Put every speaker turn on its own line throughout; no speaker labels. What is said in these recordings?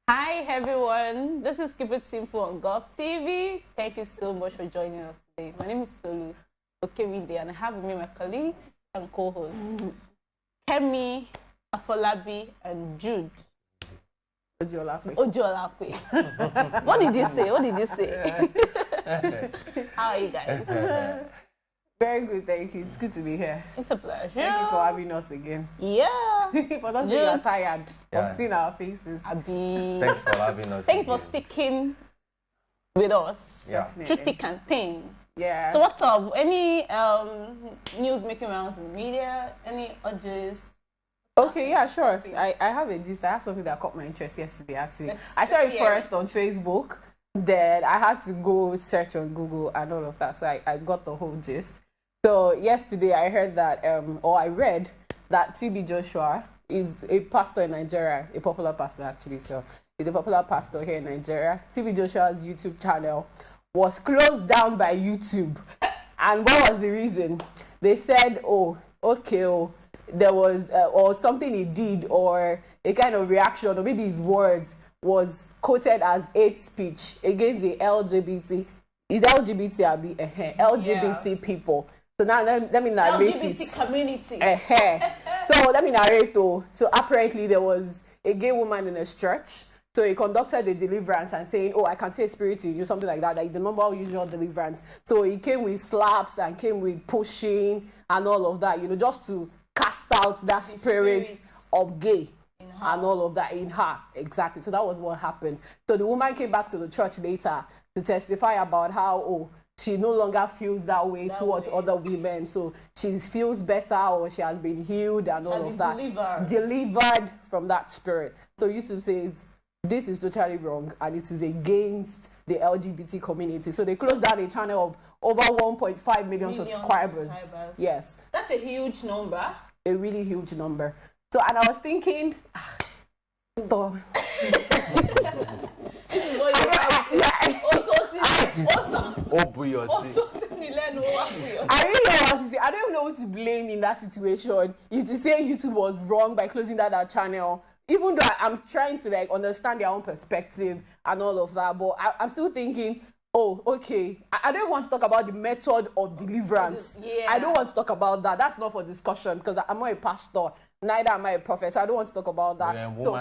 Hi everyone, this is Keep It Simple on Golf TV. Thank you so much for joining us today. My name is Tolu Okewinde, and I have with me my colleagues and co-hosts, Kemi, Afolabi, and Jude. Ojolape. What did you say? What did you say? How are you guys?
Very good, thank you. It's good to be here.
It's a pleasure.
Thank you for having us again.
Yeah.
For those who are tired of seeing our faces.
Thanks for having us.
Thanks for sticking with us.
Yeah.
Through thick and thin.
Yeah.
So what's up? Any news making rounds in the media? Any urges?
Okay, yeah, sure. I have a gist. I have something that caught my interest yesterday, actually. I saw it first on Facebook. Then I had to go search on Google and all of that. So I got the whole gist. So yesterday I heard that, or I read that TB Joshua is a pastor in Nigeria, a popular pastor actually. So he's a popular pastor here in Nigeria. TB Joshua's YouTube channel was closed down by YouTube. And what was the reason? They said, there was, or something he did, or a kind of reaction, or maybe his words was quoted as hate speech against the LGBT. Is LGBT, LGBT people. So now let me narrate
LGBT community.
So let me narrate. So apparently there was a gay woman in a church. So he conducted a deliverance and saying, I can say spirit in you, something like that, like the normal usual deliverance. So he came with slaps and came with pushing and all of that, just to cast out that spirit of gay and all of that in her. Exactly. So that was what happened. So the woman came back to the church later to testify about how, she no longer feels that way towards other women. So she feels better, or she has been healed and all of that. Delivered from that spirit. So YouTube says this is totally wrong and it is against the LGBT community. So they closed down a channel of over 1.5 million subscribers. Yes.
That's a huge number.
A really huge number. So, and I was thinking, I really don't know what to say. I don't even know who to blame in that situation. If to say YouTube was wrong by closing down that channel, even though I'm trying to understand their own perspective and all of that, but I'm still thinking, okay. I don't want to talk about the method of deliverance.
Yeah.
I don't want to talk about that. That's not for discussion because I'm not a pastor. Neither am I a prophet, so I don't want to talk about that. So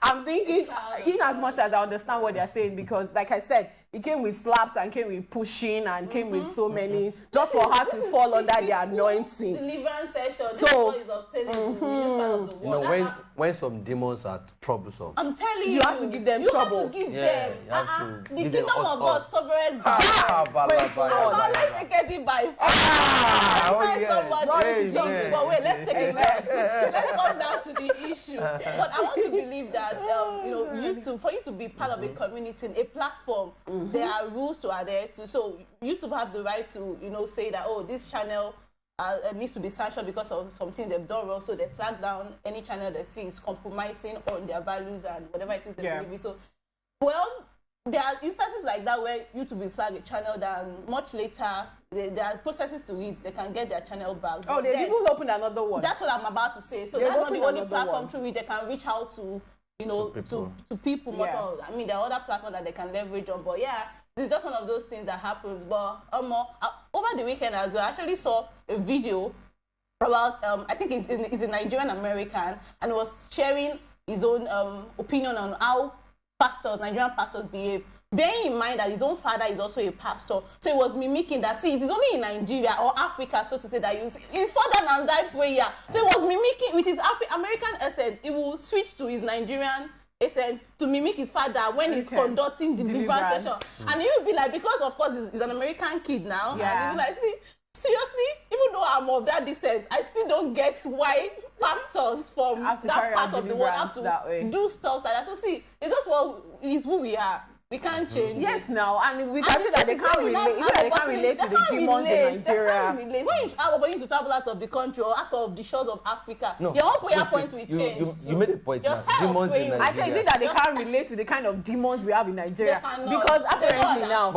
I'm thinking, in as much as I understand what they're saying, because like I said, it came with slaps and came with pushing and came with so many, just for her to fall under the anointing.
Deliverance session. So is obtaining the world.
When some demons are troublesome,
I'm telling you,
you have to give them trouble.
You have to give them.
You have to
the
give
kingdom
them
of God sovereign by. Let's take it by. Somebody to jump. But wait, let's take it back. Let's come down to the issue. But I want to believe that YouTube, for you to be part of a community, a platform, there are rules to adhere to. So YouTube have the right to say that this channel needs to be sanctioned because of something they've done wrong. So they flag down any channel they see is compromising on their values and whatever it is they believe in. So, there are instances like that where YouTube will flag a channel, then much later there are processes to it. They can get their channel back.
They even open another one.
That's what I'm about to say. So that's not the only platform through which they can reach out to, to people. Yeah. I mean, there are other platforms that they can leverage on. But yeah, this is just one of those things that happens. But over the weekend as well, I actually saw a video about I think he's a Nigerian American, and was sharing his own opinion on how Nigerian pastors behave. Bearing in mind that his own father is also a pastor, so he was mimicking that. See, it is only in Nigeria or Africa, so to say, that his father now died prayer. So he was mimicking with his American accent. He will switch to his Nigerian essence to mimic his father when he's conducting the deliverance session. And he will be like, because of course he's an American kid now, and he'll be like, see, seriously, even though I'm of that descent, I still don't get why pastors from that part of the world have to do stuff like that. So see, it's just who we are. We can't change
Yes,
it.
now, and we can see that they can't relate. It's that they can't relate to the demons in Nigeria.
When you travel, to travel out of the country or out of the shores of Africa, your own prayer points will change.
You made a point.
Your style of praying.
I say, is it that they can't relate to the kind of demons we have in Nigeria? Because apparently now,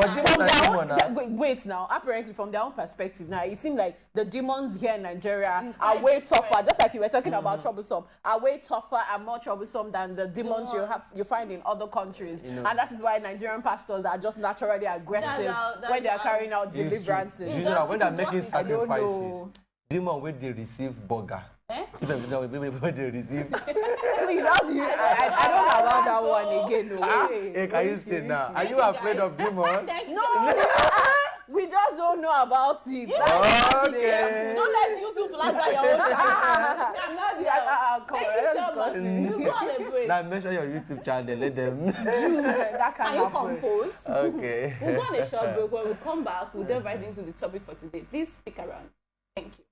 wait now, apparently from their own perspective now, it seems like the demons here in Nigeria are way tougher, just like you were talking about troublesome, are way tougher and more troublesome than the demons you find in other countries. And that is why Nigerian pastors are just naturally aggressive when they are carrying out deliverances.
You know, when they're making sacrifices, demon when they receive burger. When they receive.
Please, how do you? I don't know about that one again. No.
Hey, can you say now? Are you afraid of demons?
No. We just don't know about it.
Okay.
Don't let you two flag by your own.
I'm not there.
You go on a break.
Now mention your YouTube channel. Let them.
That
can you compose?
Okay.
We'll go on a short break. When we come back, we'll delve right into the topic for today. Please stick around. Thank you.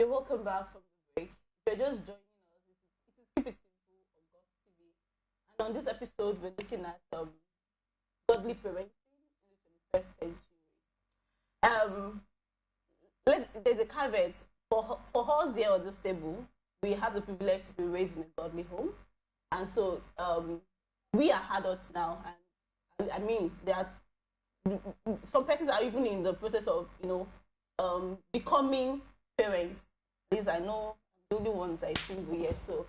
Welcome back from the break. If you're just joining us, it is Keep It Simple on GOF TV. And on this episode, we're looking at godly parenting in the 21st century. There's a caveat. For us here on this table, we have the privilege to be raised in a godly home. And so we are adults now. And I mean, some persons are even in the process of, becoming parents. These I know the only ones I single here. So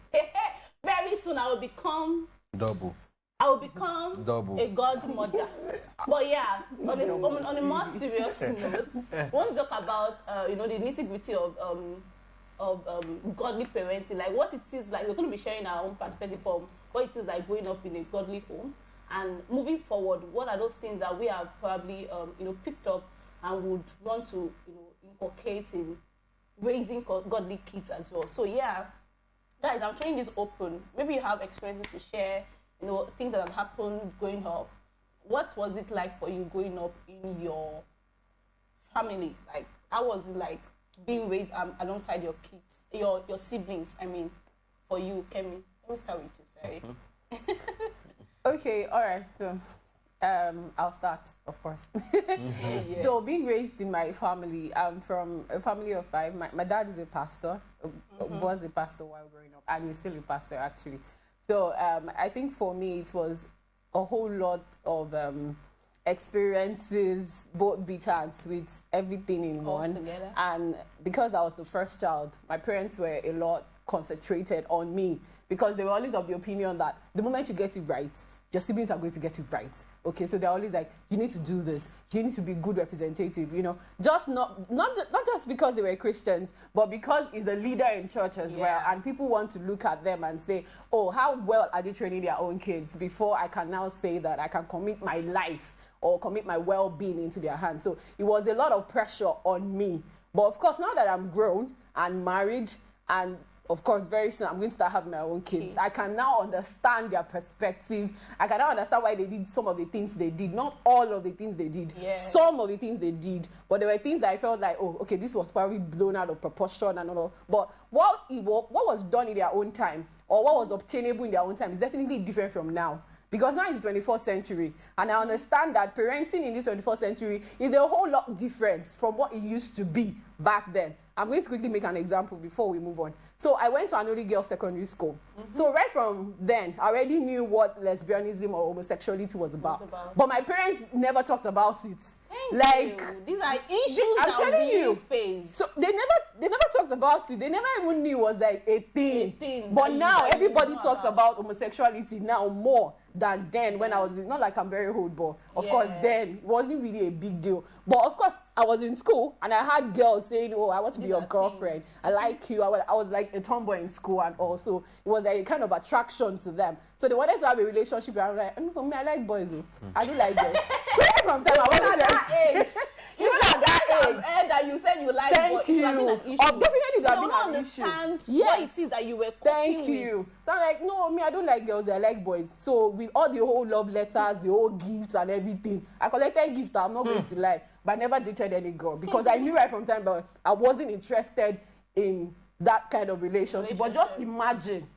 very soon I will become
double.
I will become
double
a godmother. But yeah, on a more serious note, we want to talk about the nitty-gritty of godly parenting, like what it is like. We're going to be sharing our own perspective on what it is like growing up in a godly home, and moving forward, what are those things that we have probably picked up and would want to inculcate in raising godly kids as well. So yeah, guys, I'm throwing this open. Maybe you have experiences to share, things that have happened growing up. What was it like for you growing up in your family? Like, how was it like being raised alongside your kids, your siblings? I mean, for you, Kemi. Let me start with you, sorry.
Okay, all right. So, I'll start, of course.
Yeah.
So, being raised in my family, I'm from a family of 5. My dad is a pastor, was a pastor while growing up, and he's still a pastor, actually. So, I think for me, it was a whole lot of experiences, both bitter and sweet, everything in one.
Together.
And because I was the first child, my parents were a lot concentrated on me, because they were always of the opinion that the moment you get it right, your siblings are going to get it right. okay, so they're always like, you need to do this, you need to be good representative, you know, just not just because they were Christians, but because he's a leader in church as well, and people want to look at them and say, oh, how well are they training their own kids before I can now say that I can commit my life or commit my well-being into their hands. So it was a lot of pressure on me. But of course, now that I'm grown and married, and of course, very soon I'm going to start having my own kids. I can now understand their perspective. I can now understand why they did some of the things they did. Not all of the things they did. Some of the things they did. But there were things that I felt like, oh, okay, this was probably blown out of proportion and all. But what was done in their own time, or what was obtainable in their own time, is definitely different from now. Because now it's the 21st century. And I understand that parenting in this 21st century is a whole lot different from what it used to be back then. I'm going to quickly make an example before we move on. So I went to an only girls secondary school. So right from then, I already knew what lesbianism or homosexuality was about. But my parents never talked about it.
These are issues that are being faced.
So they never talked about it. They never even knew it was like a thing. But now everybody talks about homosexuality now more than then when I was not like I'm very old, but of course then it wasn't really a big deal. But of course I was in school and I had girls saying, oh, I want to be your girlfriend. I like you. I was like a tomboy in school, and also it was like a kind of attraction to them. So they wanted to have a relationship, and I was like, I like boys. I do like girls. From time I went at that age. Even at that age.
That you said you like
Thank you. Definitely there have been an issue.
What it is that you were coping
Thank you.
with.
So I'm like, no, I don't like girls, I like boys. So with all the whole love letters, the whole gifts and everything, I collected gifts, I'm not going to lie, but I never dated any girl because I knew right from time that I wasn't interested in that kind of relationship. But just imagine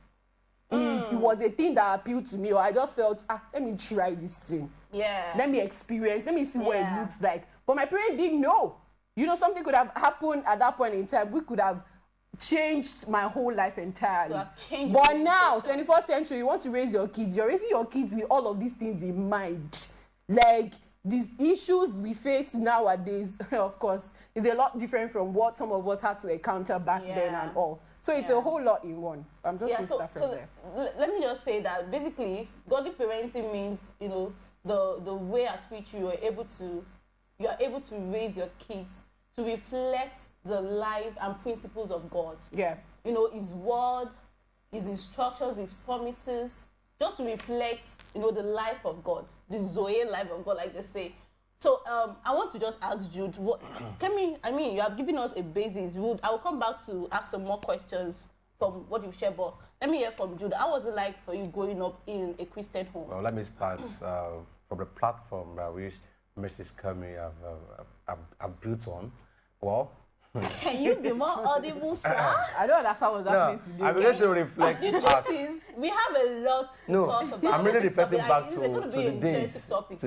if it was a thing that appealed to me, or I just felt, let me try this thing. Let me experience, let me see what it looks like. But my parents didn't know. You know, something could have happened at that point in time. We could have changed my whole life entirely. But now, 21st century, you want to raise your kids. You're raising your kids with all of these things in mind. Like, these issues we face nowadays, of course, is a lot different from what some of us had to encounter back then and all. So it's a whole lot in one. I'm just going to start from there.
Let me just say that basically, godly parenting means, you know, the way at which you are able to raise your kids to reflect the life and principles of God. You know, His word, His instructions, His promises, just to reflect, you know, the life of God, the Zoe life of God, like they say. So I want to just ask Jude, you have given us a basis. I will come back to ask some more questions from what you've shared, but let me hear from Jude. How was it like for you growing up in a Christian home?
Well, let me start from the platform which Mrs. Kami have built on. Well,
can you be more audible, sir?
I don't understand what's happening today.
I'm going to reflect.
The truth is, we have a lot to talk about.
I'm really reflecting back to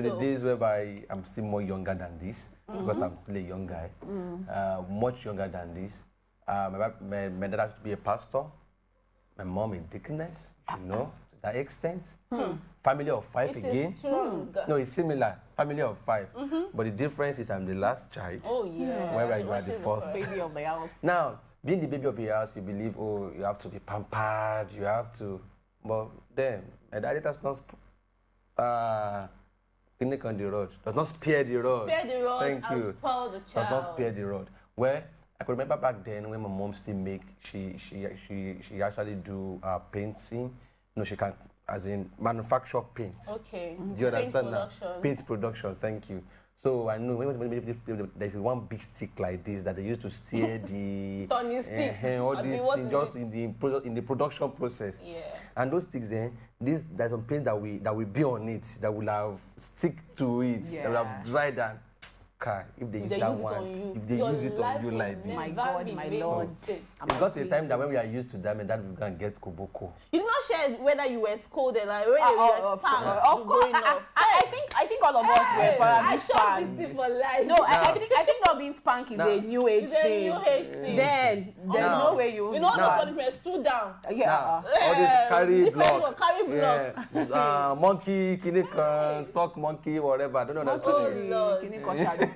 the
days whereby I'm still more younger than this, because I'm still a young guy, much younger than this. My dad used to be a pastor, my mom a deaconess, you know, to that extent. Family of 5 again. No, it's similar. Family of 5. But the difference is I'm the last child.
Oh, yeah.
Wherever you are the first.
Baby of the house.
Now, being the baby of the house, you believe, oh, you have to be pampered, you have to. But then, my daddy does not clinic on the road. Does not spare the road.
Spare the road.
Thank you.
Spoil the child.
Does not spare the road. Where I could remember back then when my mom still make, she actually do painting. No, she can, as in manufacture paint.
Okay.
Do you understand now? Paint production, thank you. So I know there's one big stick like this that they used to steer the
turning stick.
All these things just in the production process. And those sticks there's some paint that will be on it, that will have stick to it, that will have dried and if they use that one, if they use it on you like this.
My God, my Lord.
It got to a time that when we are used to them and that we can get koboko.
You did not share whether you were scolded, like whether you were spanked.
Of course, I think all of us were probably spanked.
For life.
No, I think not being spanked is a new age thing.
It's a new age thing.
Then there's no way you.
You know those punishments, stood down.
All this carry block.
Carry block.
Monkey, stock monkey, whatever. I don't know.
Monkey,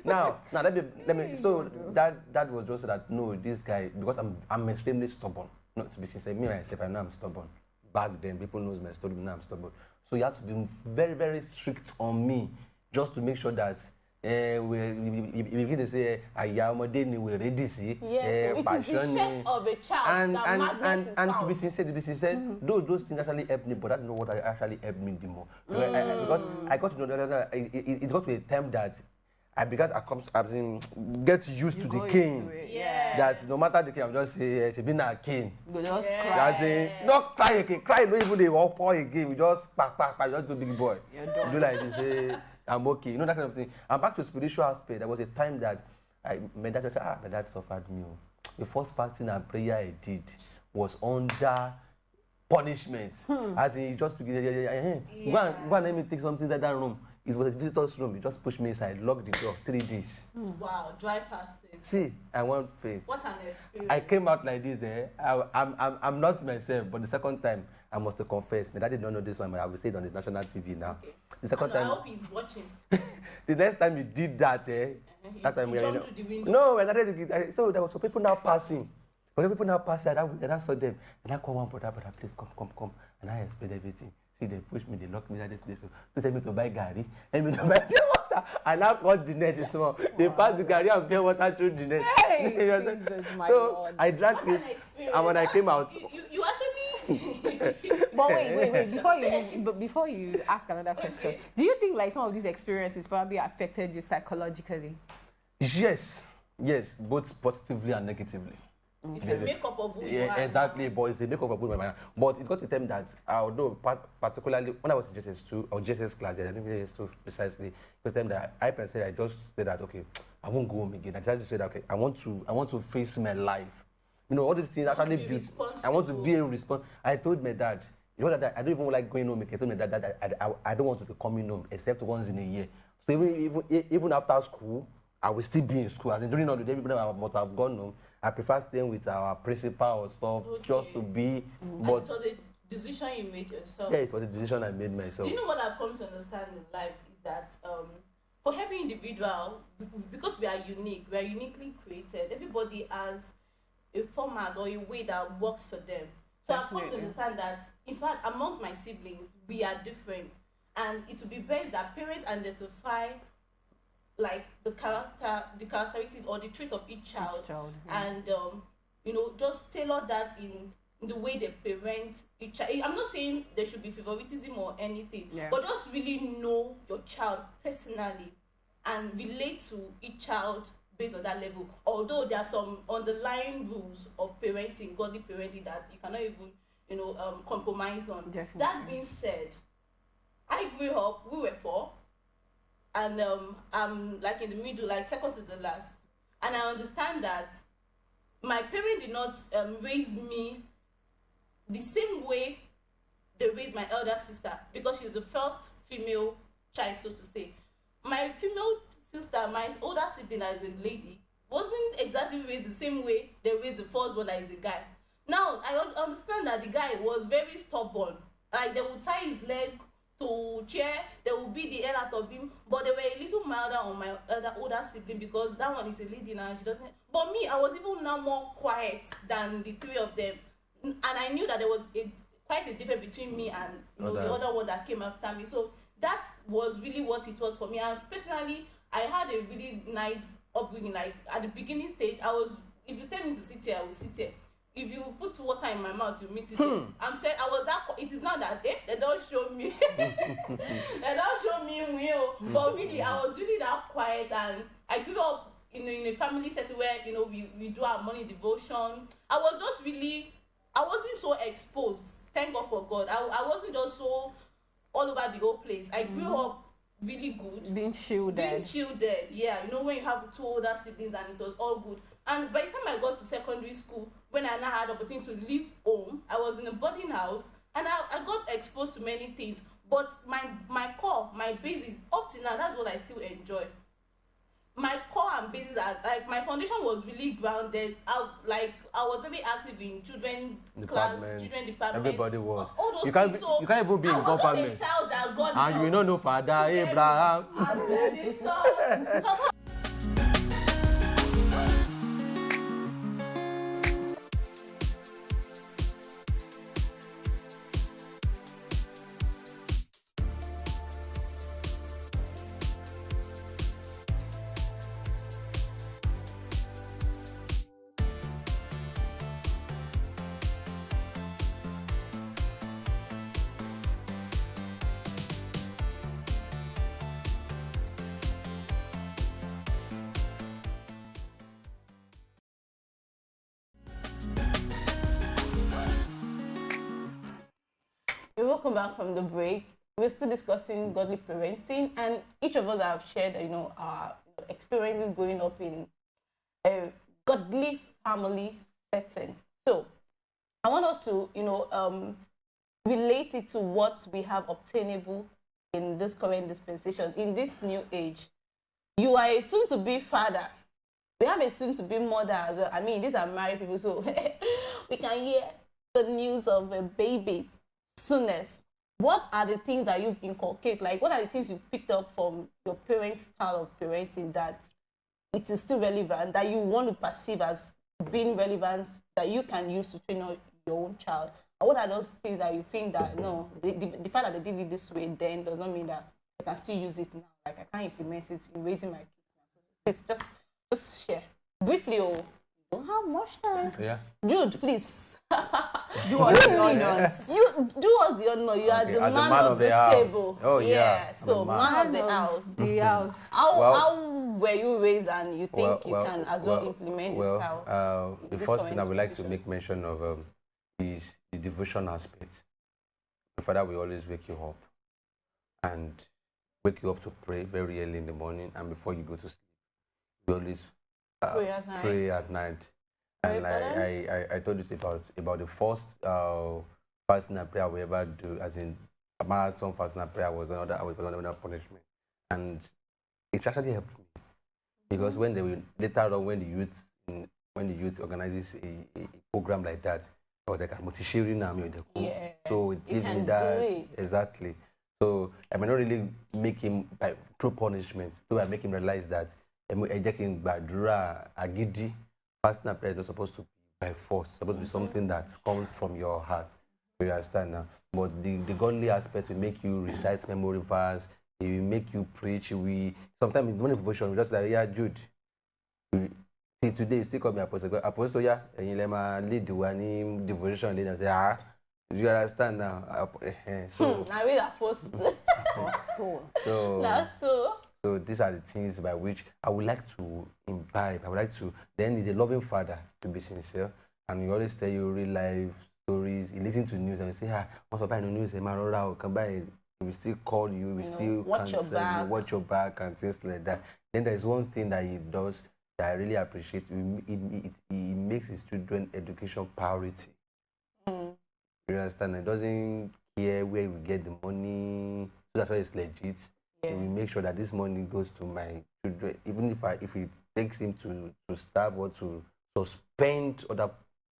now let me. So that was just that. No, this guy, because I'm extremely stubborn. No, to be sincere, me myself, I know I'm stubborn. Back then, people knows my story. Now I'm stubborn. So he had to be very, very strict on me just to make sure that we begin to say, "Ayamode ni we ready see."
Yes, it is the chest of a child that madness is found.
To be sincere, those things actually helped me, but that's not what actually helped me the more. Because I got to know that it got to a time that I began to get used to the cane.
Yeah.
That no matter the cane, I'm just say, she been a cane.
You just cry.
Say, not cry again, cry, not even the walk again. We just pack, just do big boy. You do like this, say, I'm okay. You know, that kind of thing. And back to spiritual aspect, there was a time that my dad suffered me. The first fasting and prayer I did was under punishment. As in, just go and let me take something in that room. It was a visitor's room. He just pushed me inside, locked the door, 3 days.
Wow, dry fasting.
See, I want faith.
What an experience.
I came out like this. I'm not myself, but the second time, I must confess. My dad did not know this one, but I will say it on the national TV now. Okay. The second time.
I hope he's watching.
The next time he did that, that time
he jumped through the window.
No, so there were some people now passing. When people now pass, and I saw them, and I call one brother, please come, and I explained everything. See, they pushed me, they locked me in this place. Please help me to buy gari, help me to buy pure water. And I got the net, it's small. They passed the gari and pure water through the net.
Hey, Jesus, my Lord.
I drank it, and when I came out...
You actually...
But wait, before you ask another question, do you think like some of these experiences probably affected you psychologically?
Yes, both positively and negatively.
It's a makeup of who you are.
Exactly, but it's a makeup of who I am. But it got to the time that, although particularly when I was in GSS2 or GSS class, I think GSS2 precisely, it was the time that I personally, I just said that, okay, I won't go home again. I decided to say that, okay, I want to face my life. You know, all these things actually built. I want to be a responsible. I told my dad, you know that I don't even like going home again. I told my dad that I don't want to be coming home except once in a year. So even after school, I will still be in school. As in, during all the day, everybody must have gone home. I prefer staying with our principal or stuff, just to be.
But it was a decision you made yourself.
Yeah, it was a decision I made myself.
Do you know what I've come to understand in life is that for every individual, because we are unique, we are uniquely created. Everybody has a format or a way that works for them. So I've come to understand that, in fact, among my siblings, we are different, and it would be best that parents identify like the characteristics or the trait of each child, and just tailor that in the way they parent each child. I'm not saying there should be favoritism or anything, but just really know your child personally and relate to each child based on that level. Although there are some underlying rules of parenting, godly parenting, that you cannot even compromise on. Definitely. That being said, I grew up, we were 4. And I'm like in the middle, like second to the last. And I understand that my parents did not raise me the same way they raised my elder sister, because she's the first female child, so to say. My female sister, my older sibling as a lady, wasn't exactly raised the same way they raised the firstborn as a guy. Now, I understand that the guy was very stubborn. Like, they would tie his leg to chair, there will be the hell out of him, but they were a little milder on my older sibling, because that one is a lady now, she doesn't. But me, I was even now more quiet than the 3 of them, and I knew that there was quite a difference between me and the other one that came after me. So that was really what it was for me. And personally, I had a really nice upbringing. Like at the beginning stage, if you tell me to sit here, I will sit here. If you put water in my mouth, you meet it. It is not that they don't show me. They don't show me real. But really, I was really that quiet, and I grew up in a family setting where we do our morning devotion. I wasn't so exposed. Thank God for God. I wasn't just so all over the whole place. I grew up really good. Being shielded. Yeah. When you have 2 older siblings and it was all good. And by the time I got to secondary school, when I now had the opportunity to leave home, I was in a boarding house, and I got exposed to many things. But my core, my basis, up to now, that's what I still enjoy. My core and basis are like, my foundation was really grounded. I was very active in children department.
Everybody was.
All those
you can't even be in GOFAMINT.
I was just a child that God
and you will not know Father Abraham.
welcome back from the break. We're still discussing godly parenting, and each of us have shared, our experiences growing up in a godly family setting. So, I want us to, relate it to what we have obtainable in this current dispensation, in this new age. You are a soon-to-be father. We have a soon-to-be mother as well. I mean, these are married people, so we can hear the news of a baby soonest. What are the things that you've inculcated? Like, what are the things you picked up from your parents' style of parenting that it is still relevant, that you want to perceive as being relevant, that you can use to train your own child? And what are those things that you think that, no, the fact that they did it this way then does not mean that I can still use it now? Like, I can't implement it in raising my kids. Please, just share. Briefly, you don't have much time.
Yeah.
Jude, please.
Do us the honor.
You do us the honor. You are the man of the table.
Oh, yeah.
So, man of the house.
The house.
How were you raised, and you think you can as well implement this style?
The first thing I would like to make mention of is the devotion aspect. My father will always wake you up and wake you up to pray very early in the morning, and before you go to sleep, you always pray at night. And I told you about the first fasting and prayer we ever do, as in a marathon fasting and prayer was another punishment, and it actually helped me because when later on when the youth organizes a program like that, or like so it gave me that exactly. So I may not really make him through punishment, so I make him realize that agidi fasting and prayer is not supposed to be by force. It's supposed to be something that comes from your heart. You understand now? But the godly aspect will make you recite memory verse. It will make you preach. Sometimes in one devotion, we just like, yeah, Jude. See, today you still call me apostle. Apostle, yeah, and you let me lead the one devotion. Lead and say, you understand now?
So I read apostle.
So
that's so.
So these are the things by which I would like to imbibe. Then he's a loving father, to be sincere. And he always tell you real life stories. He listens to news and he say, once I buy the news, come by. He will still call you, he will still
watch your back
and things like that. Then there's one thing that he does that I really appreciate. He makes his children education priority. You understand? He doesn't care where we get the money. So that's why it's legit. Yeah. We make sure that this money goes to my children, even if it takes him to starve or to suspend other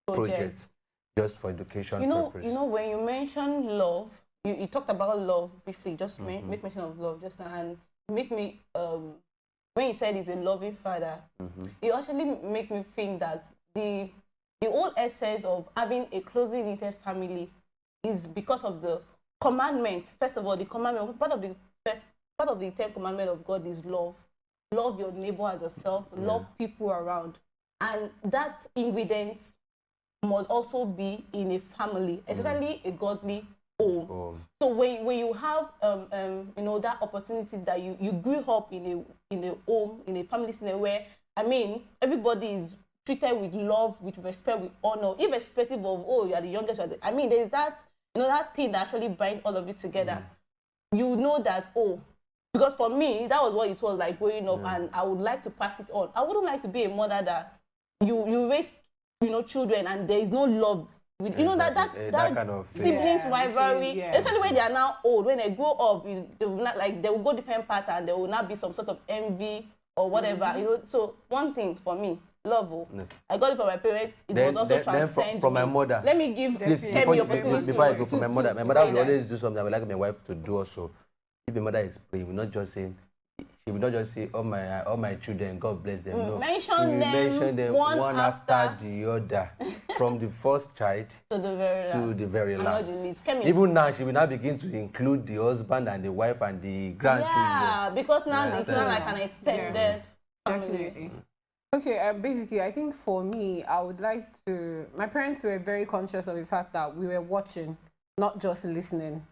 projects just for education purpose.
When you mention love, you talked about love briefly, just make mention of love just now, and make me, when you said he's a loving father, it actually make me think that the whole essence of having a closely knitted family is because of the commandment. First of all, the commandment, part of the 10 commandments of God is love. Love your neighbor as yourself. Love people around. And that ingredient must also be in a family, especially a godly home. So when you have that opportunity that you grew up in a home, in a family scenario where, I mean, everybody is treated with love, with respect, with honor, irrespective of, you are the youngest. There's that, that thing that actually binds all of you together. You know that, because for me, that was what it was like growing up, and I would like to pass it on. I wouldn't like to be a mother that you raise, children, and there is no love. With, that kind of siblings rivalry, especially when they are now old. When they grow up, they will go different paths, and there will not be some sort of envy or whatever. So one thing for me, love. I got it from my parents. It was also transcend
from my mother.
Let me give Kemi opportunity.
Before I go from my mother will always do something I would like my wife to do also. If the mother is praying, she will not just say, all my children, God bless them. No.
Mention them one after
the other. From the first child
to the very last.
Even now, she will now begin to include the husband and the wife and the grandchildren.
Yeah, because now it's not like an extended family.
Definitely. Okay, basically, I think for me, I would like to... My parents were very conscious of the fact that we were watching, not just listening.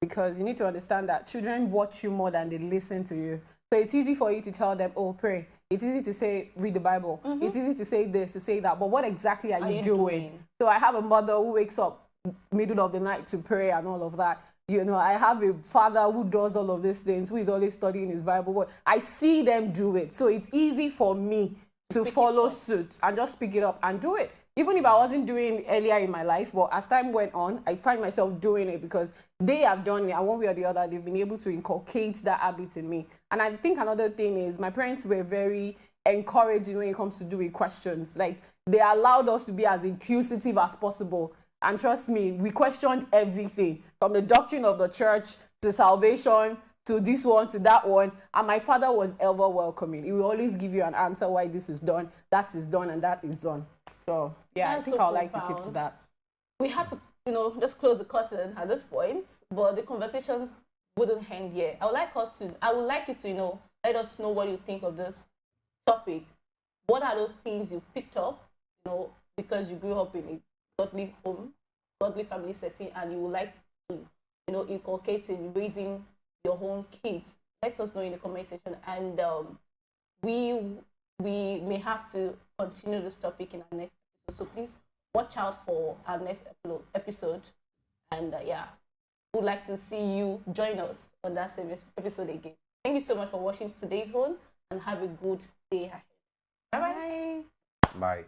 Because you need to understand that children watch you more than they listen to you. So it's easy for you to tell them, pray. It's easy to say, read the Bible. It's easy to say this, to say that. But what exactly are you doing? So I have a mother who wakes up middle of the night to pray and all of that. You know, I have a father who does all of these things, who is always studying his Bible. I see them do it. So it's easy for me to follow suit and just pick it up and do it. Even if I wasn't doing it earlier in my life, but as time went on, I find myself doing it because they have done it, and one way or the other, they've been able to inculcate that habit in me. And I think another thing is my parents were very encouraging when it comes to doing questions. Like, they allowed us to be as inquisitive as possible. And trust me, we questioned everything from the doctrine of the church to salvation to this one to that one. And my father was ever welcoming. He will always give you an answer why this is done, that is done, and that is done. So yeah,
That's
I think
so
I'd like to
profound.
keep to that.
We have to, just close the curtain at this point, but the conversation wouldn't end here. I would like you to, let us know what you think of this topic. What are those things you picked up, because you grew up in a godly home, godly family setting, and you would like to, inculcate in raising your own kids? Let us know in the comment section, and we may have to continue this topic in our next episode. So please watch out for our next episode, and we'd like to see you join us on that same episode again. Thank you so much for watching today's one, and have a good day ahead. Bye-bye.
Bye.
Bye.